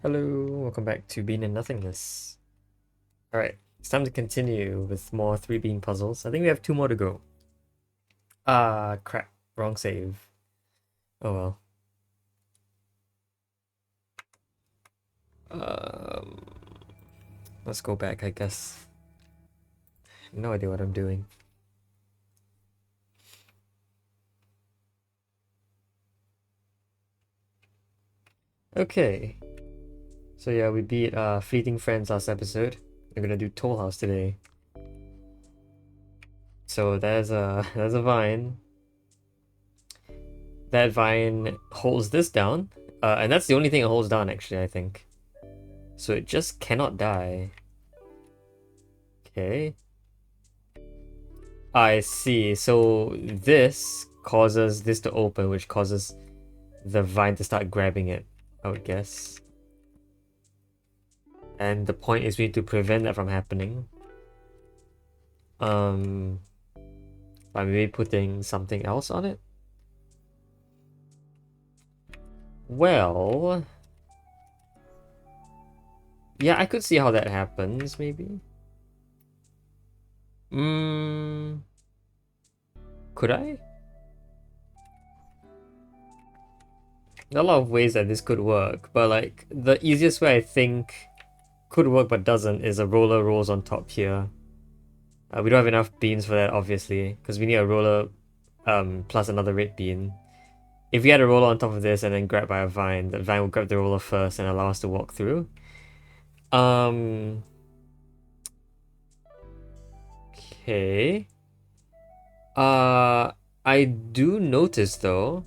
Hello, welcome back to Bean and Nothingness. Alright, it's time to continue with more 3 bean puzzles. I think we have 2 more to go. Ah, crap. Wrong save. Oh well. Um, let's go back, I guess. No idea what I'm doing. Okay. So yeah, we beat Fleeting Friends last episode. We're gonna do Toll House today. So there's a there's a vine. That vine holds this down. And that's the only thing it holds down actually, I think. So it just cannot die. Okay. I see. So this causes this to open, which causes the vine to start grabbing it, I would guess. And the point is we need to prevent that from happening. Um, by maybe putting something else on it. Well, yeah, I could see how that happens, maybe. Could I? There are a lot of ways that this could work, but like the easiest way I think could work but doesn't is a roller rolls on top here. We don't have enough beans for that, obviously, because we need a roller plus another red bean. If we had a roller on top of this and then grabbed by a vine, the vine would grab the roller first and allow us to walk through. Um. Okay. I do notice though.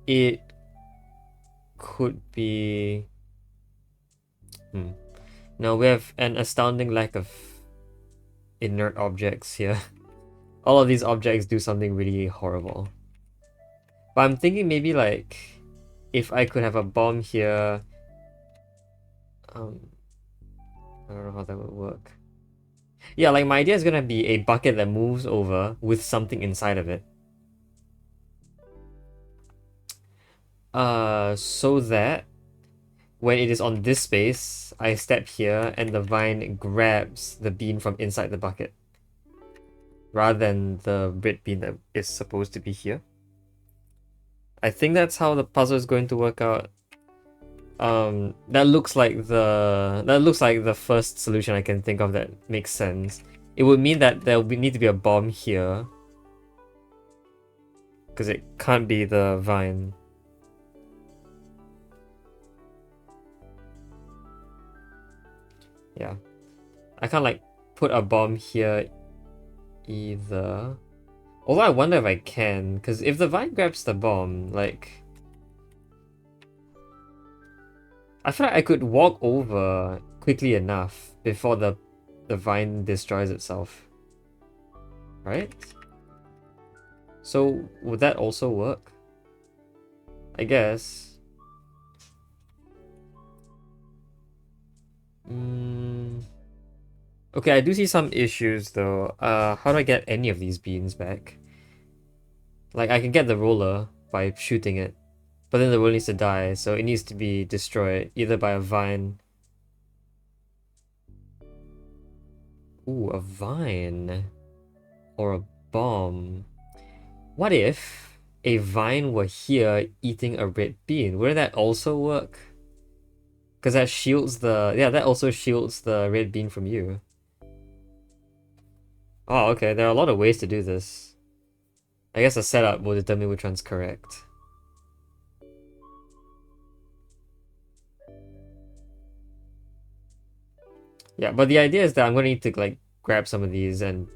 It could be. No, we have an astounding lack of inert objects here. All of these objects do something really horrible. But I'm thinking maybe like if I could have a bomb here. I don't know how that would work. Yeah, like my idea is gonna be a bucket that moves over with something inside of it. So that when it is on this space, I step here and the vine grabs the bean from inside the bucket. Rather than the red bean that is supposed to be here. I think that's how the puzzle is going to work out. That looks like the first solution I can think of that makes sense. It would mean that need to be a bomb here. Because it can't be the vine. Yeah. I can't like put a bomb here either. Although I wonder if I can, because if the vine grabs the bomb, like I feel like I could walk over quickly enough before the vine destroys itself. Right? So would that also work? I guess. Okay, I do see some issues though. How do I get any of these beans back? Like I can get the roller by shooting it, but then the roller needs to die, so it needs to be destroyed either by a vine. Ooh, a vine. Or a bomb. What if a vine were here eating a red bean? Wouldn't that also work? Because that shields the... Yeah, that also shields the red bean from you. Oh, okay. There are a lot of ways to do this. I guess the setup will determine which one's correct. Yeah, but the idea is that I'm going to need to like grab some of these and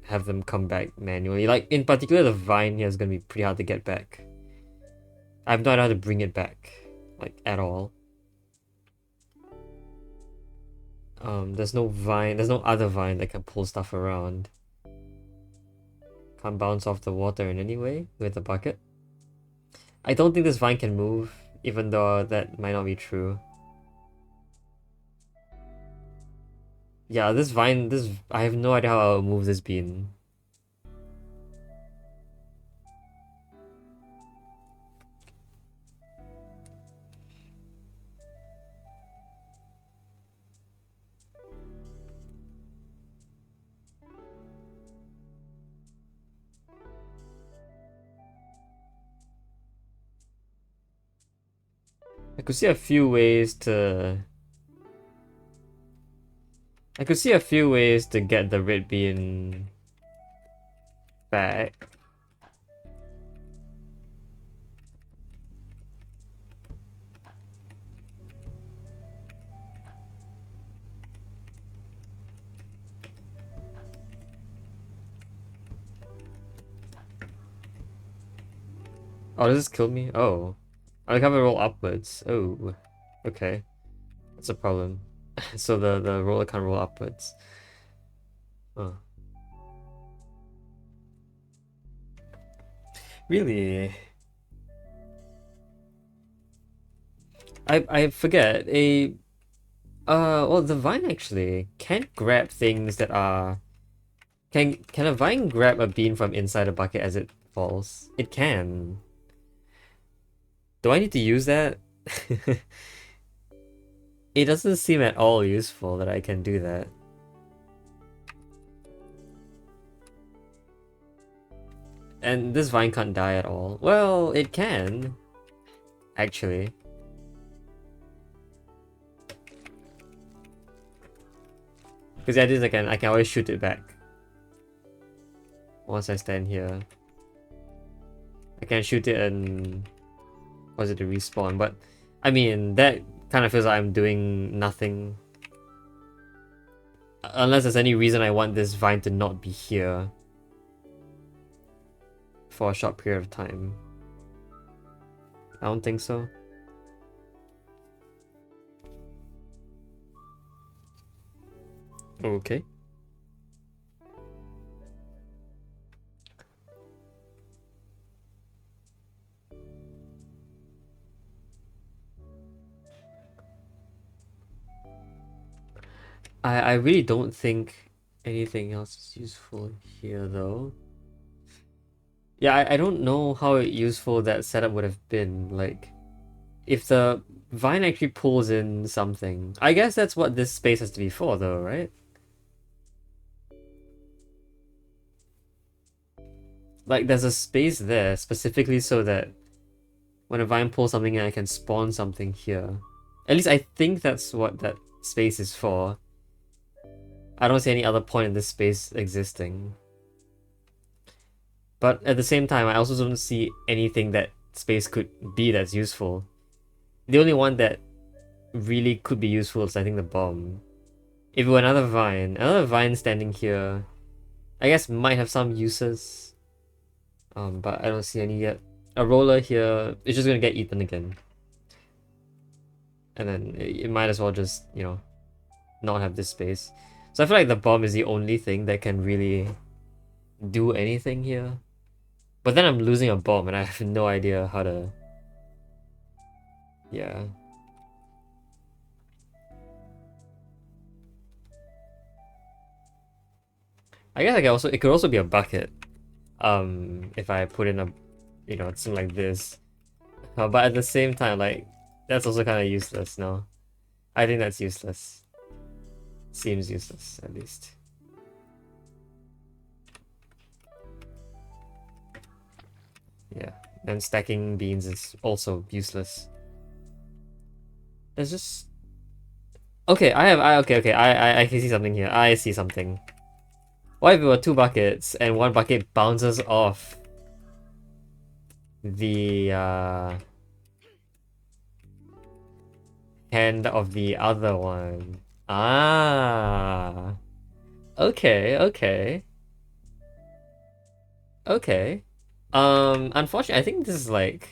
have them come back manually. Like in particular, the vine here is going to be pretty hard to get back. I have no idea how to bring it back, like at all. There's no vine, there's no other vine that can pull stuff around. Can't bounce off the water in any way with the bucket. I don't think this vine can move, even though that might not be true. Yeah, this vine, I have no idea how I'll move this bean. I could see a few ways to... I could see a few ways to get the red bean back. Oh, does this kill me? Oh. I have to roll upwards. Oh. Okay. That's a problem. So the roller can't roll upwards. Oh. Really? I forget. Well, the vine actually can't grab things that are... Can a vine grab a bean from inside a bucket as it falls? It can. Do I need to use that? It doesn't seem at all useful that I can do that. And this vine can't die at all. Well, it can. Actually. Because the idea is I can always shoot it back. Once I stand here. I can shoot it and cause it to respawn, but I mean that kind of feels like I'm doing nothing. Unless there's any reason I want this vine to not be here for a short period of time. I don't think so. Okay. I really don't think anything else is useful here though. Yeah, I don't know how useful that setup would have been. Like, if the vine actually pulls in something. I guess that's what this space has to be for though, right? Like, there's a space there specifically so that when a vine pulls something in, I can spawn something here. At least I think that's what that space is for. I don't see any other point in this space existing. But at the same time, I also don't see anything that space could be that's useful. The only one that really could be useful is, I think, the bomb. If it were another vine standing here, I guess might have some uses. But I don't see any yet. A roller here is just gonna get eaten again. And then it might as well just, you know, not have this space. So I feel like the bomb is the only thing that can really do anything here. But then I'm losing a bomb and I have no idea how to... Yeah. I guess it could also be a bucket. If I put in a, you know, something like this. But at the same time, like, that's also kind of useless, no? I think that's useless. Seems useless, at least. Yeah, and stacking beans is also useless. There's just... Okay, I can see something here. I see something. What if it were two buckets and one bucket bounces off the hand of the other one? Ah. Okay, okay. Okay. Unfortunately, I think this is like...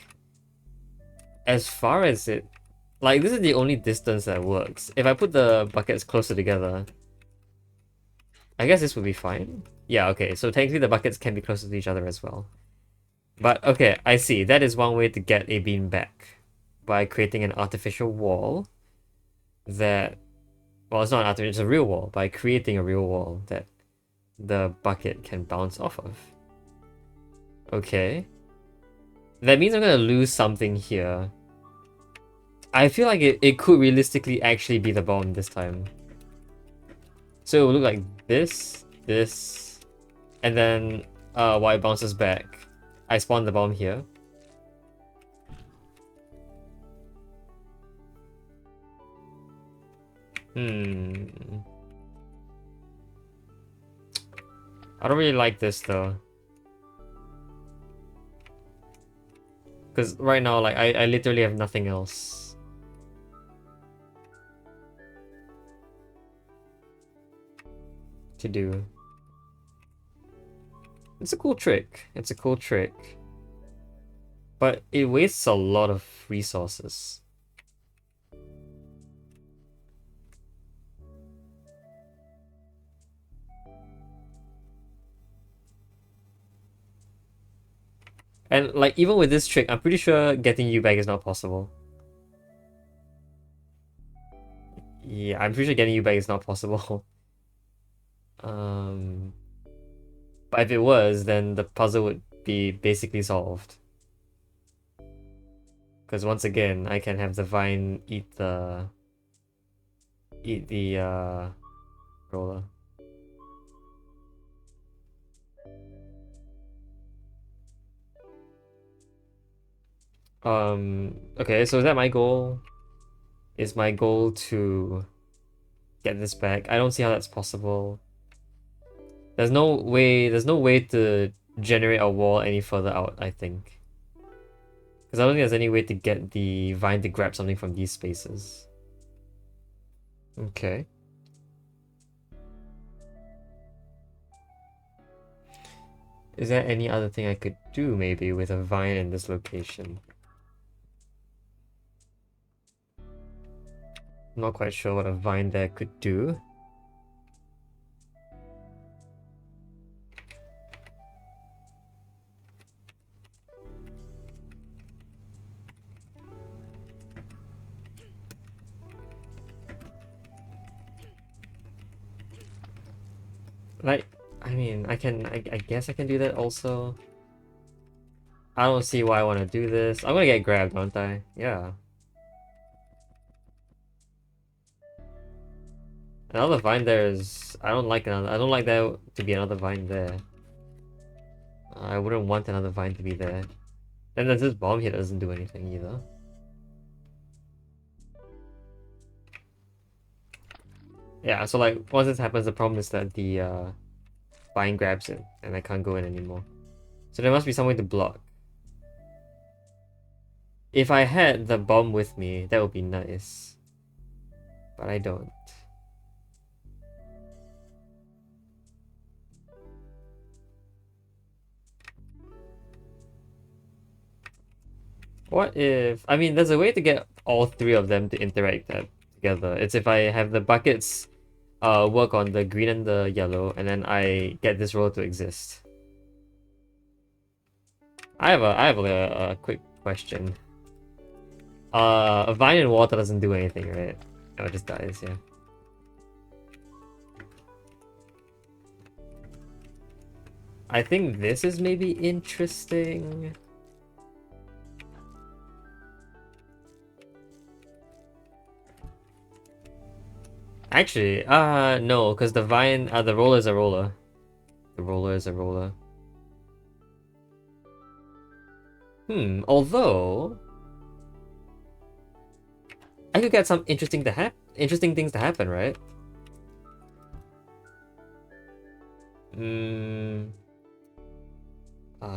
As far as it... Like, this is the only distance that works. If I put the buckets closer together, I guess this would be fine. Yeah, okay, so technically the buckets can be closer to each other as well. But, okay, I see. That is one way to get a bean back. By creating an artificial wall that... Well, it's not an artificial, it's a real wall. By creating a real wall that the bucket can bounce off of. Okay. That means I'm gonna lose something here. I feel like it could realistically actually be the bomb this time. So it will look like this, and then while it bounces back, I spawn the bomb here. Hmm. I don't really like this though. Because right now, like, I literally have nothing else to do. It's a cool trick. It's a cool trick. But it wastes a lot of resources. And, like, even with this trick, I'm pretty sure getting you back is not possible. Yeah, I'm pretty sure getting you back is not possible. Um, but if it was, then the puzzle would be basically solved. Because once again, I can have the vine eat the roller. Okay, so is that my goal? Is my goal to get this back? I don't see how that's possible. There's no way to generate a wall any further out, I think. Because I don't think there's any way to get the vine to grab something from these spaces. Okay. Is there any other thing I could do maybe with a vine in this location? I'm not quite sure what a vine there could do. Like, I mean, I guess I can do that also. I don't see why I want to do this. I'm gonna get grabbed, aren't I? Yeah. Another vine there is... I don't like there to be another vine there. I wouldn't want another vine to be there. Then there's this bomb here that doesn't do anything either. Yeah, so like, once this happens, the problem is that the vine grabs it, and I can't go in anymore. So there must be some way to block. If I had the bomb with me, that would be nice. But I don't. What if... I mean, there's a way to get all three of them to interact together. It's if I have the buckets work on the green and the yellow, and then I get this row to exist. I have a quick question. A vine in water doesn't do anything, right? No, it just dies, yeah. I think this is maybe interesting. Actually, no, because the vine, the roller is a roller. The roller is a roller. Although I could get some interesting things to happen, right?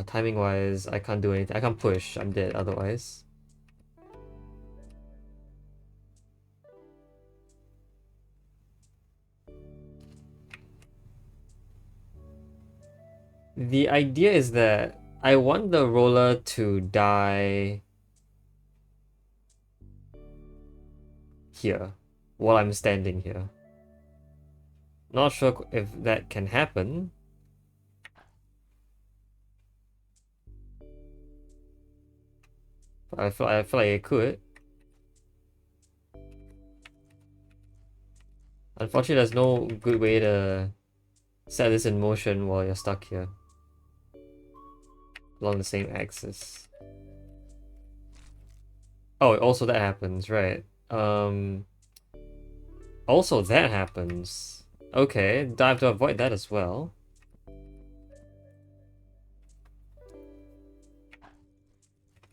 Timing wise, I can't do anything. I can't push. I'm dead otherwise. The idea is that I want the roller to die here while I'm standing here. Not sure if that can happen. But I feel like it could. Unfortunately, there's no good way to set this in motion while you're stuck here along the same axis. Oh, also that happens, right? Also that happens. Okay, I have to avoid that as well.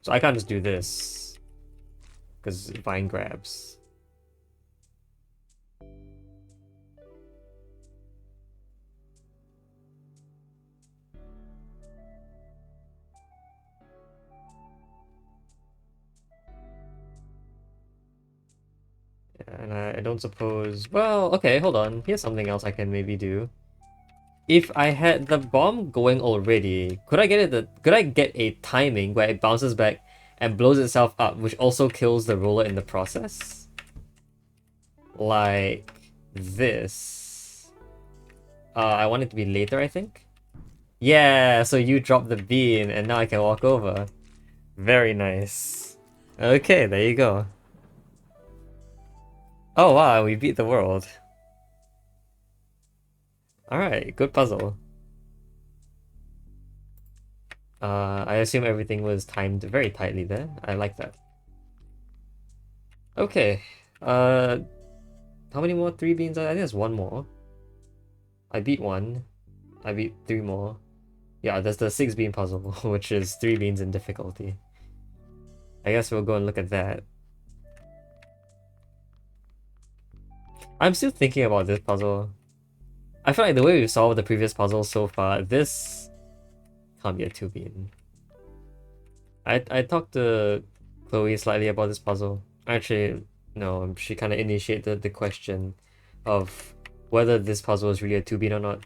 So I can't just do this because vine grabs. I don't suppose... Well, okay, hold on. Here's something else I can maybe do. If I had the bomb going already, could I get a timing where it bounces back and blows itself up, which also kills the roller in the process? Like this. I want it to be later, I think. Yeah, so you drop the bean and now I can walk over. Very nice. Okay, there you go. Oh wow, we beat the world. Alright, good puzzle. I assume everything was timed very tightly there. I like that. Okay. How many more 3 beans? I think there's one more. I beat one. I beat 3 more. Yeah, there's the 6 bean puzzle, which is 3 beans in difficulty. I guess we'll go and look at that. I'm still thinking about this puzzle. I feel like the way we've solved the previous puzzle so far, this can't be a 2 bean. I talked to Chloe slightly about this puzzle. Actually, no, she kind of initiated the question of whether this puzzle is really a 2 bean or not.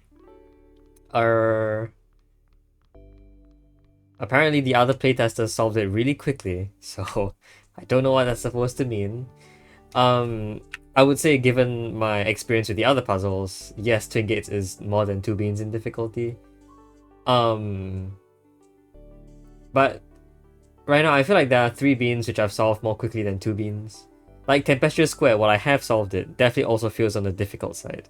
Apparently the other playtesters solved it really quickly, so I don't know what that's supposed to mean. I would say given my experience with the other puzzles, yes, Twin Gates is more than 2 beans in difficulty. But right now I feel like there are 3 beans which I've solved more quickly than 2 beans. Like Tempestuous Square, while I have solved it, definitely also feels on the difficult side.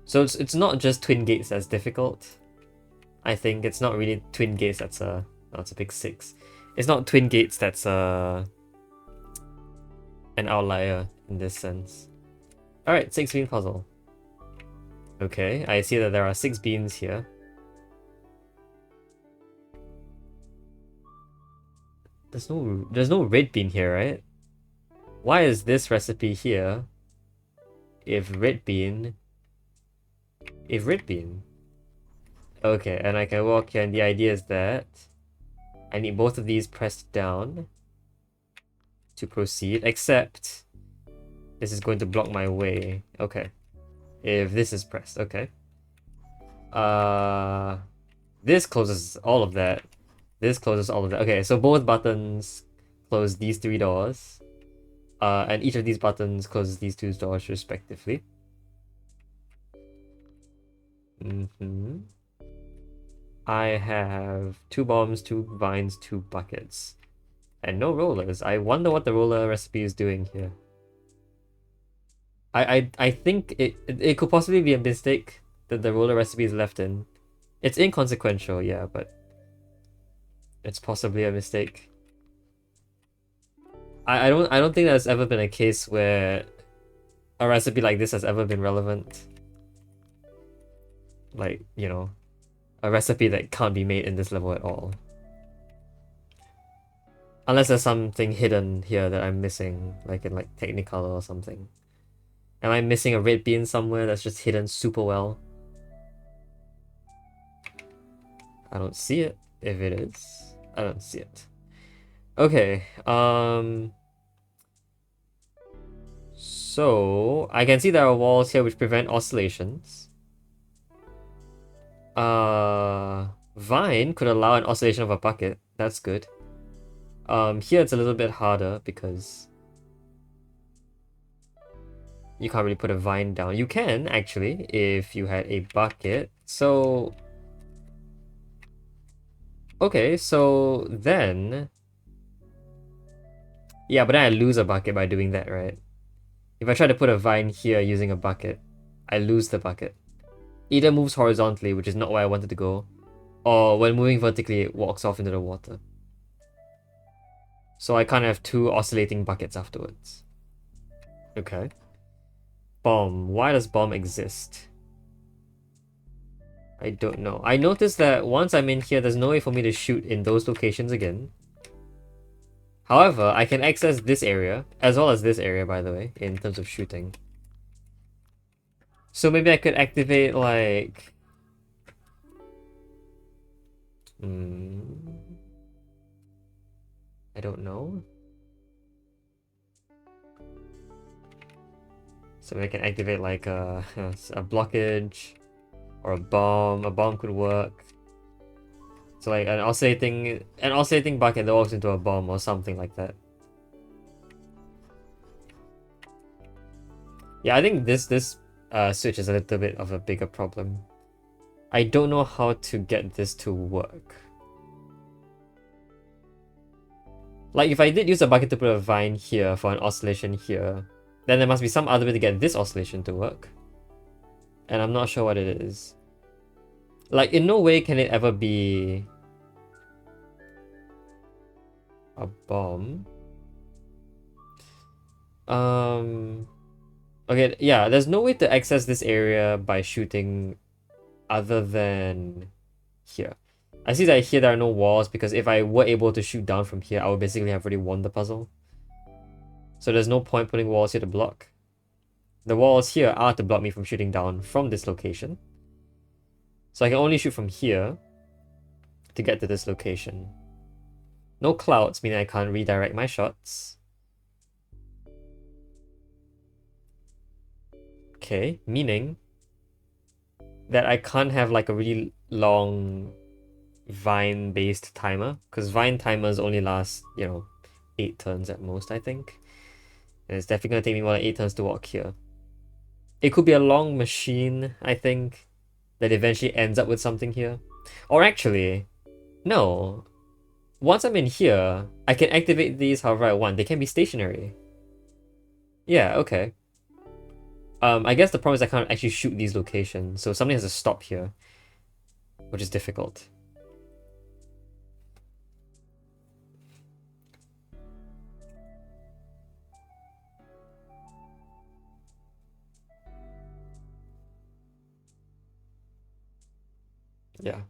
So it's not just Twin Gates that's difficult. I think it's not really Twin Gates that's a... Oh, it's a big 6. It's not Twin Gates that's an outlier in this sense. Alright, 6 bean puzzle. Okay, I see that there are 6 beans here. There's no red bean here, right? Why is this recipe here if red bean... Okay, and I can walk here, and the idea is that I need both of these pressed down to proceed, except this is going to block my way. Okay. If this is pressed, okay. This closes all of that. This closes all of that. Okay, so both buttons close these 3 doors. And each of these buttons closes these 2 doors respectively. I have 2 bombs, 2 vines, 2 buckets. And no rollers. I wonder what the roller recipe is doing here. I think it could possibly be a mistake that the roller recipe is left in. It's inconsequential, yeah, but it's possibly a mistake. I don't think there's ever been a case where a recipe like this has ever been relevant. Like, you know, a recipe that can't be made in this level at all. Unless there's something hidden here that I'm missing, like in like Technicolor or something. Am I missing a red bean somewhere that's just hidden super well? I don't see it. If it is, I don't see it. Okay, so I can see there are walls here which prevent oscillations. Vine could allow an oscillation of a bucket. That's good. Here it's a little bit harder because you can't really put a vine down. You can, actually, if you had a bucket. So... Okay, so then... Yeah, but then I lose a bucket by doing that, right? If I try to put a vine here using a bucket, I lose the bucket. Either moves horizontally, which is not where I wanted to go, or when moving vertically, it walks off into the water. So I can't have 2 oscillating buckets afterwards. Okay. Bomb. Why does bomb exist? I don't know. I noticed that once I'm in here, there's no way for me to shoot in those locations again. However, I can access this area, as well as this area, by the way, in terms of shooting. So maybe I could activate, like... I don't know. So I can activate like a blockage or a bomb. A bomb could work. So like an oscillating bucket that walks into a bomb or something like that. Yeah, I think this switch is a little bit of a bigger problem. I don't know how to get this to work. Like if I did use a bucket to put a vine here for an oscillation here, then there must be some other way to get this oscillation to work. And I'm not sure what it is. Like in no way can it ever be a bomb. Okay, yeah, there's no way to access this area by shooting other than here. I see that here there are no walls because if I were able to shoot down from here, I would basically have already won the puzzle. So there's no point putting walls here to block. The walls here are to block me from shooting down from this location. So I can only shoot from here to get to this location. No clouds, meaning I can't redirect my shots. Okay, meaning that I can't have like a really long vine-based timer, because vine timers only last, 8 turns at most, I think. And it's definitely gonna take me more than 8 turns to walk here. It could be a long machine, I think, that eventually ends up with something here. Or actually, no. Once I'm in here, I can activate these however I want. They can be stationary. Yeah, okay. I guess the problem is I can't actually shoot these locations, so something has to stop here, which is difficult. Yeah.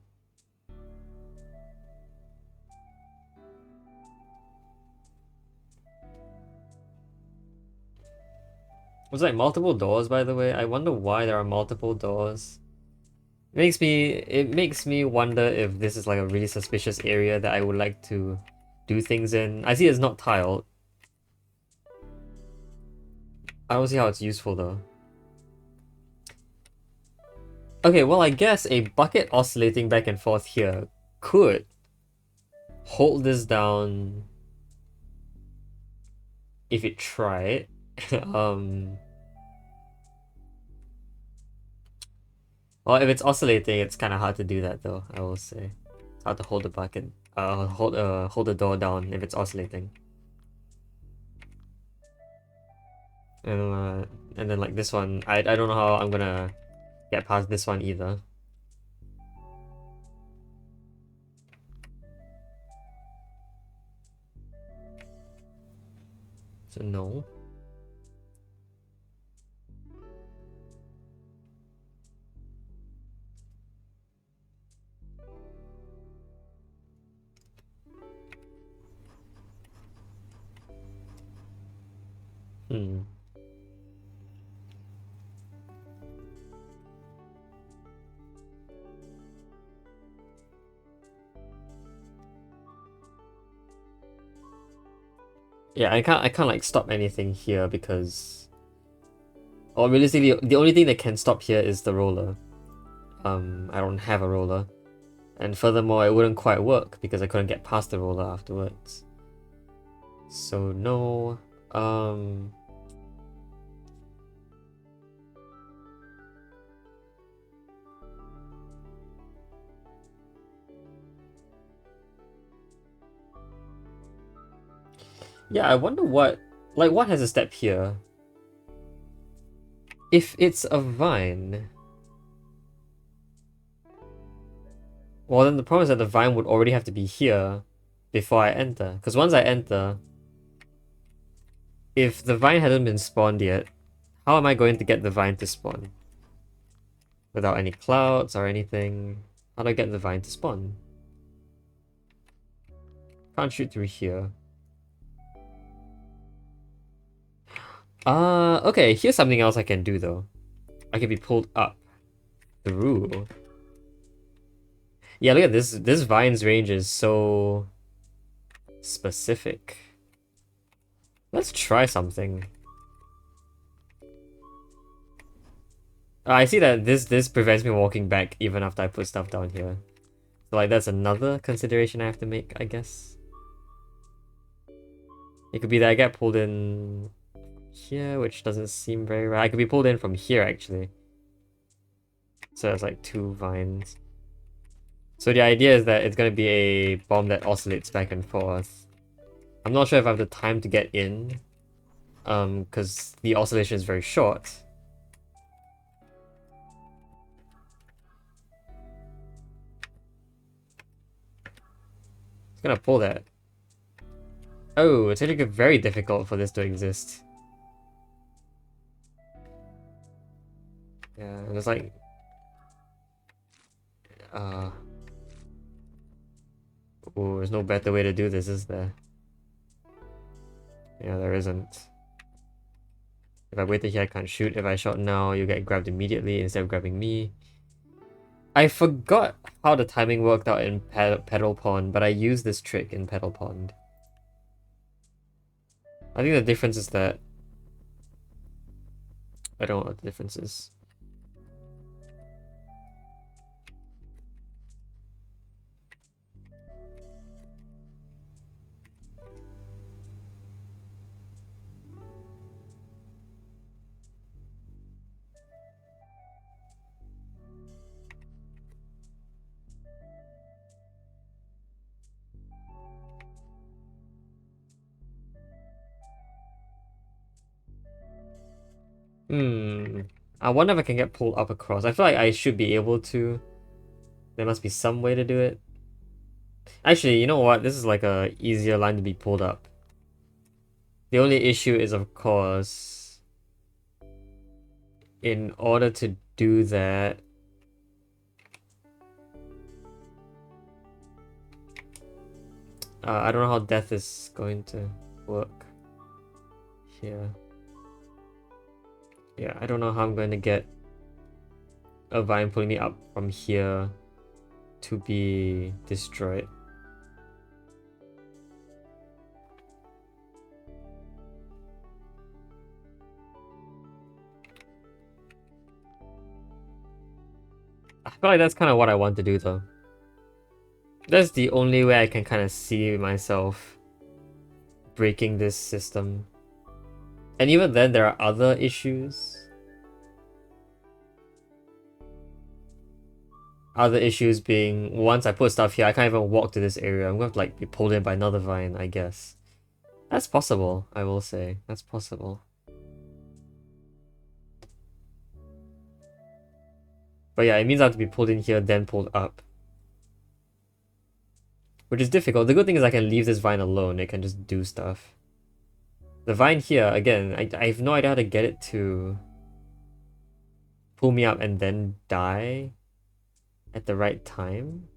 Was like multiple doors, by the way? I wonder why there are multiple doors. It makes me wonder if this is like a really suspicious area that I would like to do things in. I see it's not tiled. I don't see how it's useful though. Okay, well I guess a bucket oscillating back and forth here could hold this down if it tried. Well, if it's oscillating, it's kind of hard to do that though, I will say. It's hard to hold the bucket, hold the door down if it's oscillating. And then like this one, I don't know how I'm gonna get past this one either. So no. Hmm. Yeah, I can't like stop anything here because, or realistically, the only thing that can stop here is the roller. I don't have a roller, and furthermore, it wouldn't quite work because I couldn't get past the roller afterwards. So no. Yeah, I wonder what has a step here? If it's a vine, well then the problem is that the vine would already have to be here before I enter. Because once I enter, if the vine hasn't been spawned yet, how am I going to get the vine to spawn? Without any clouds or anything. How do I get the vine to spawn? Can't shoot through here. Okay, here's something else I can do though. I can be pulled up through. Yeah, look at this. This vine's range is so specific. Let's try something. I see that this prevents me walking back even after I put stuff down here. So like that's another consideration I have to make, I guess. It could be that I get pulled in here, which doesn't seem very right. I could be pulled in from here actually. So it's like 2 vines. So the idea is that it's gonna be a bomb that oscillates back and forth. I'm not sure if I have the time to get in, because the oscillation is very short. It's gonna pull that. Oh, it's actually very difficult for this to exist. Yeah, and it's like... Oh, there's no better way to do this, is there? Yeah, there isn't. If I waited here, I can't shoot. If I shot now, you get grabbed immediately instead of grabbing me. I forgot how the timing worked out in Petal Pond, but I used this trick in Petal Pond. I think the difference is that... I don't know what the difference is. I wonder if I can get pulled up across. I feel like I should be able to. There must be some way to do it. Actually, you know what? This is like a easier line to be pulled up. The only issue is, of course, in order to do that, I don't know how death is going to work here. Yeah, I don't know how I'm going to get a vine pulling me up from here to be destroyed. I feel like that's kind of what I want to do though. That's the only way I can kind of see myself breaking this system. And even then, there are other issues. Other issues being, once I put stuff here, I can't even walk to this area. I'm going to like be pulled in by another vine, I guess. That's possible, I will say. That's possible. But yeah, it means I have to be pulled in here, then pulled up. Which is difficult. The good thing is I can leave this vine alone. It can just do stuff. The vine here, again, I have no idea how to get it to pull me up and then die at the right time.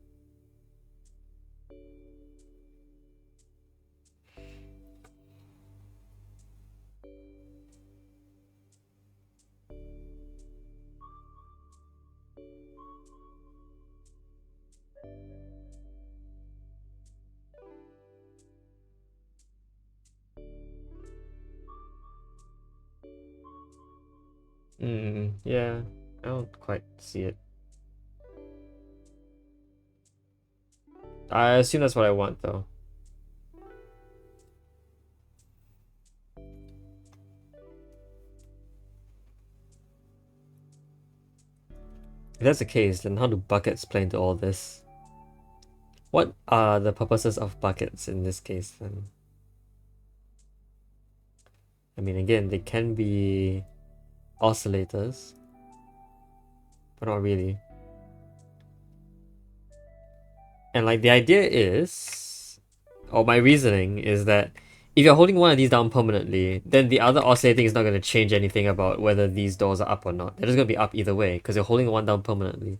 Yeah, I don't quite see it. I assume that's what I want though. If that's the case, then how do buckets play into all this? What are the purposes of buckets in this case then? I mean, again, they can be oscillators, but not really. And like the idea is, or my reasoning is that if you're holding one of these down permanently, then the other oscillating is not going to change anything about whether these doors are up or not. They're just going to be up either way because you're holding one down permanently.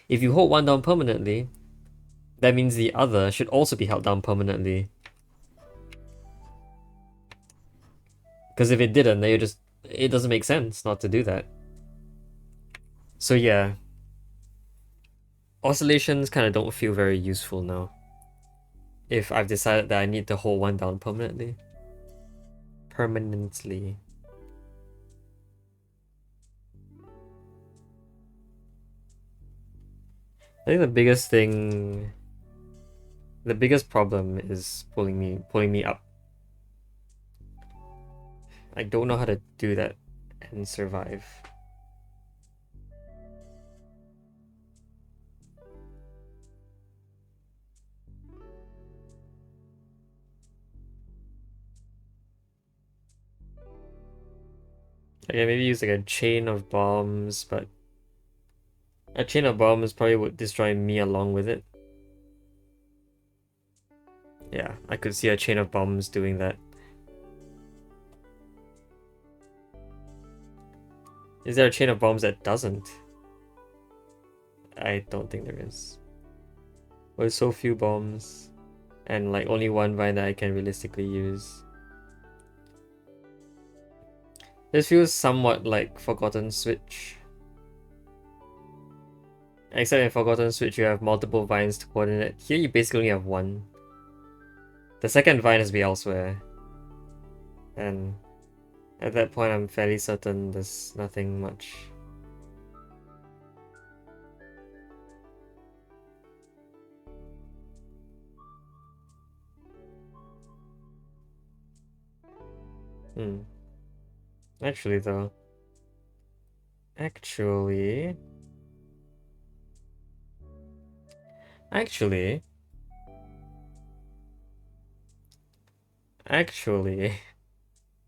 If you hold one down permanently, that means the other should also be held down permanently. Because if it didn't, then it doesn't make sense not to do that. So yeah, oscillations kind of don't feel very useful now. If I've decided that I need to hold one down permanently. Permanently. I think the biggest problem is pulling me up. I don't know how to do that and survive. Okay, maybe use like a chain of bombs, but a chain of bombs probably would destroy me along with it. Yeah, I could see a chain of bombs doing that. Is there a chain of bombs that doesn't? I don't think there is. There's so few bombs, and like only one vine that I can realistically use. This feels somewhat like Forgotten Switch. Except in Forgotten Switch you have multiple vines to coordinate. Here you basically only have one. The second vine has to be elsewhere. And at that point I'm fairly certain there's nothing much. Actually though. Actually,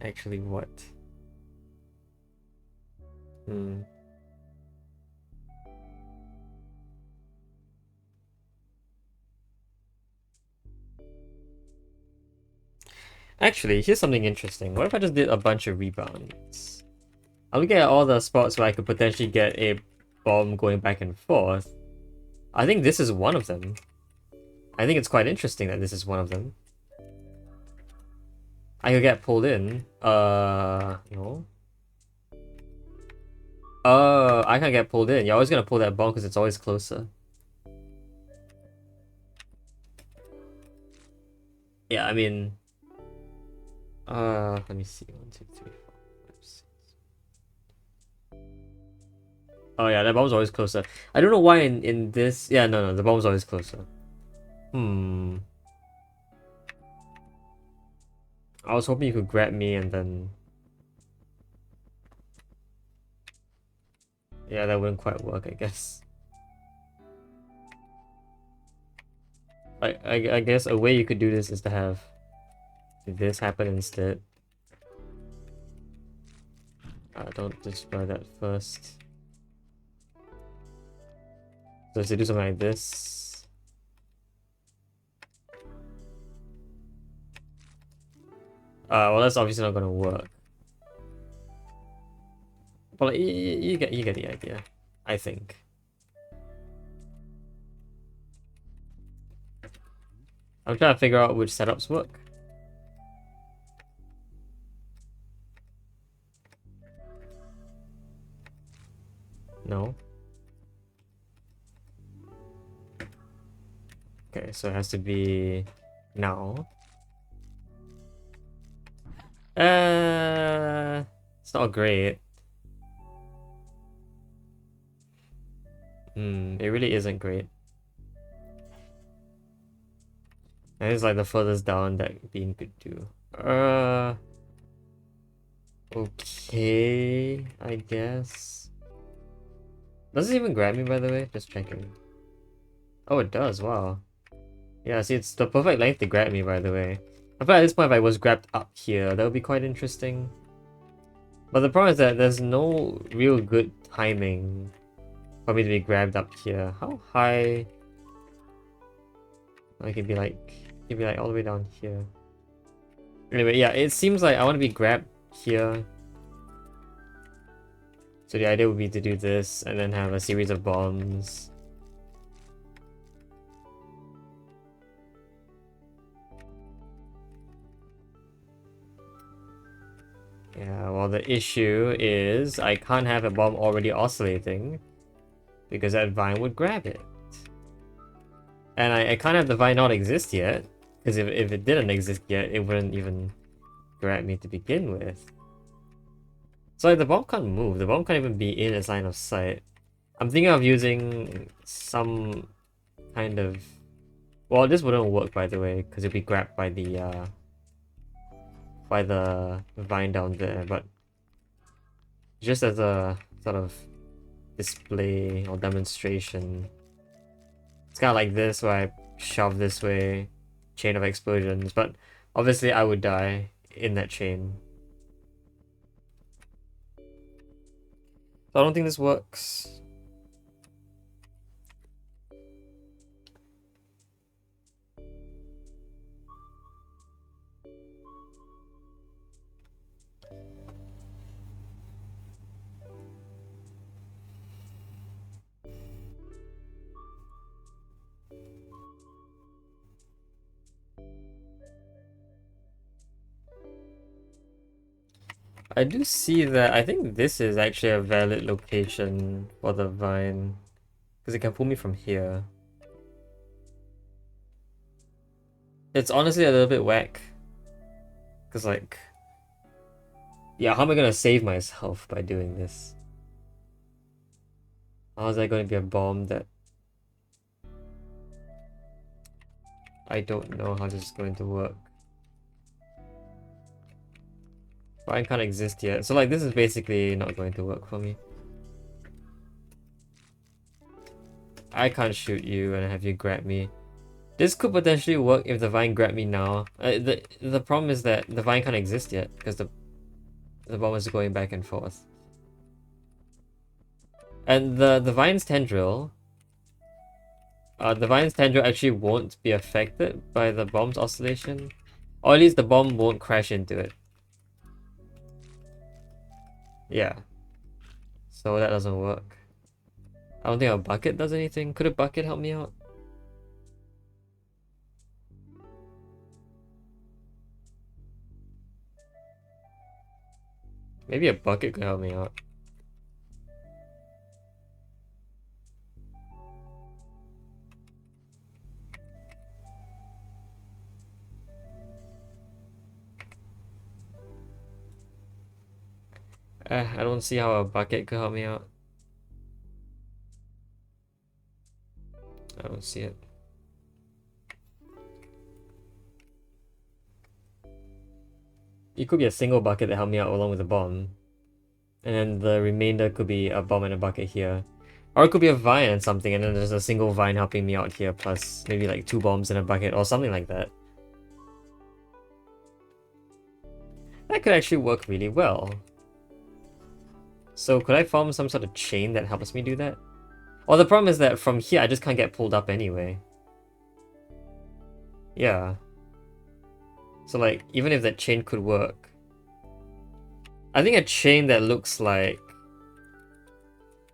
actually what? Actually, here's something interesting. What if I just did a bunch of rebounds? I'll look at all the spots where I could potentially get a bomb going back and forth. I think this is one of them. I think it's quite interesting that this is one of them. I could get pulled in. No. I can't get pulled in. You're always gonna pull that bomb because it's always closer. Yeah, I mean... let me see. 1, 2, 3, 4, 5, 6. Oh yeah, that bomb's always closer. I don't know why in this... Yeah, no, the bomb's always closer. I was hoping you could grab me and then... Yeah, that wouldn't quite work, I guess. I guess a way you could do this is to have this happen instead. Don't destroy that first. So to do something like this. Well, that's obviously not gonna work. But you get the idea, I think. I'm trying to figure out which setups work. No. Okay, so it has to be now. It's not great. It really isn't great. And it's like the furthest down that Bean could do. Okay, I guess. Does it even grab me, by the way? Just checking. Oh, it does, wow. Yeah, see, it's the perfect length to grab me, by the way. I feel at this point, if I was grabbed up here, that would be quite interesting. But the problem is that there's no real good timing for me to be grabbed up here. How high? I could be like all the way down here. Anyway, yeah, it seems like I want to be grabbed here. So the idea would be to do this and then have a series of bombs. Yeah, well the issue is I can't have a bomb already oscillating because that vine would grab it. And I can't have the vine not exist yet, because if it didn't exist yet, it wouldn't even grab me to begin with. So like, the bomb can't move, the bomb can't even be in its line of sight. I'm thinking of using some kind of... Well, this wouldn't work, by the way, because it'd be grabbed by the vine down there, but just as a sort of display or demonstration, it's kind of like this, where I shove this way, chain of explosions, but obviously I would die in that chain. So I don't think this works. I do see that. I think this is actually a valid location for the vine, because it can pull me from here. It's honestly a little bit whack, because like, yeah, how am I gonna save myself by doing this? How is that going to be a bomb that I don't know how this is going to work? Vine can't exist yet, so like this is basically not going to work for me. I can't shoot you and have you grab me. This could potentially work if the vine grabbed me now. The problem is that the vine can't exist yet because the bomb is going back and forth. And the vine's tendril, actually won't be affected by the bomb's oscillation, or at least the bomb won't crash into it. Yeah, so that doesn't work. I don't think a bucket does anything. Could a bucket help me out? Maybe a bucket could help me out. I don't see how a bucket could help me out. I don't see it. It could be a single bucket that helped me out along with the bomb. And then the remainder could be a bomb and a bucket here. Or it could be a vine and something, and then there's a single vine helping me out here, plus maybe like 2 bombs and a bucket, or something like that. That could actually work really well. So could I form some sort of chain that helps me do that? Well, the problem is that from here I just can't get pulled up anyway. Yeah. So like, even if that chain could work, I think a chain that looks like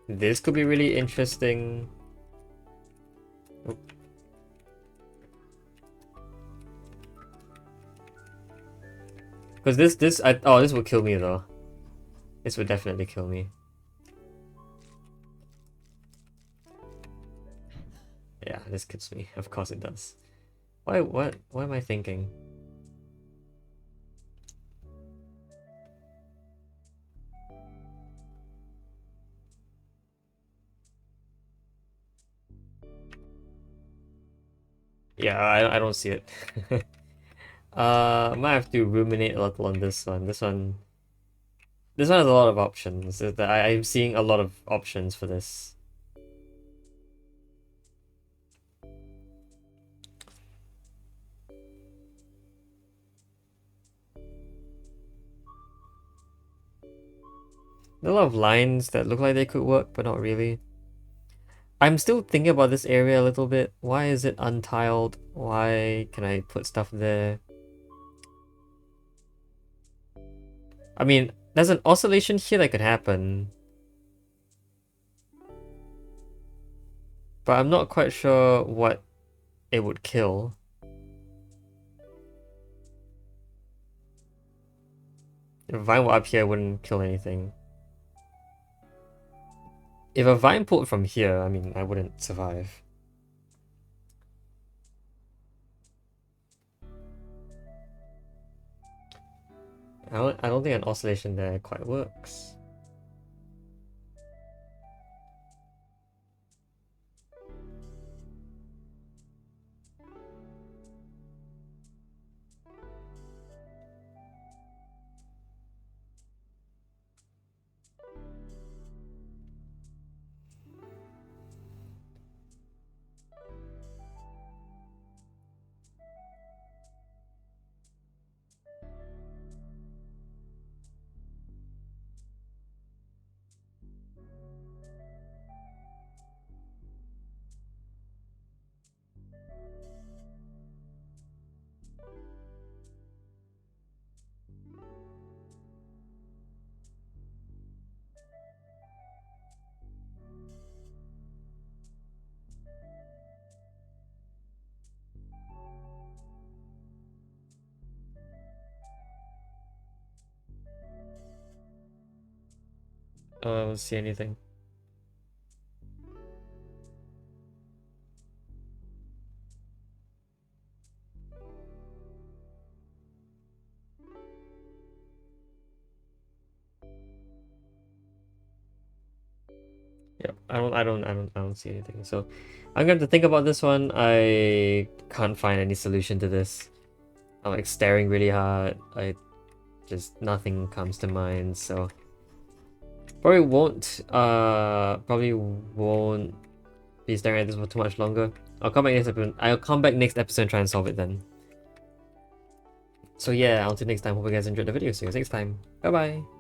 this could be really interesting. Because this would kill me though. This would definitely kill me. Yeah, this kills me. Of course it does. What am I thinking? Yeah, I don't see it. I might have to ruminate a little on this one. This one has a lot of options. I'm seeing a lot of options for this. There are a lot of lines that look like they could work, but not really. I'm still thinking about this area a little bit. Why is it untiled? Why can I put stuff there? I mean, there's an oscillation here that could happen. But I'm not quite sure what it would kill. If a vine were up here, it wouldn't kill anything. If a vine pulled from here, I mean, I wouldn't survive. I don't think an oscillation there quite works. I don't see anything. Yep, I don't see anything. So I'm going to think about this one. I can't find any solution to this. I'm like staring really hard. I just nothing comes to mind. So probably won't be staring at this for too much longer. I'll come back next episode. I'll come back next episode and try and solve it then. So yeah, until next time. Hope you guys enjoyed the video. See you guys next time. Bye bye.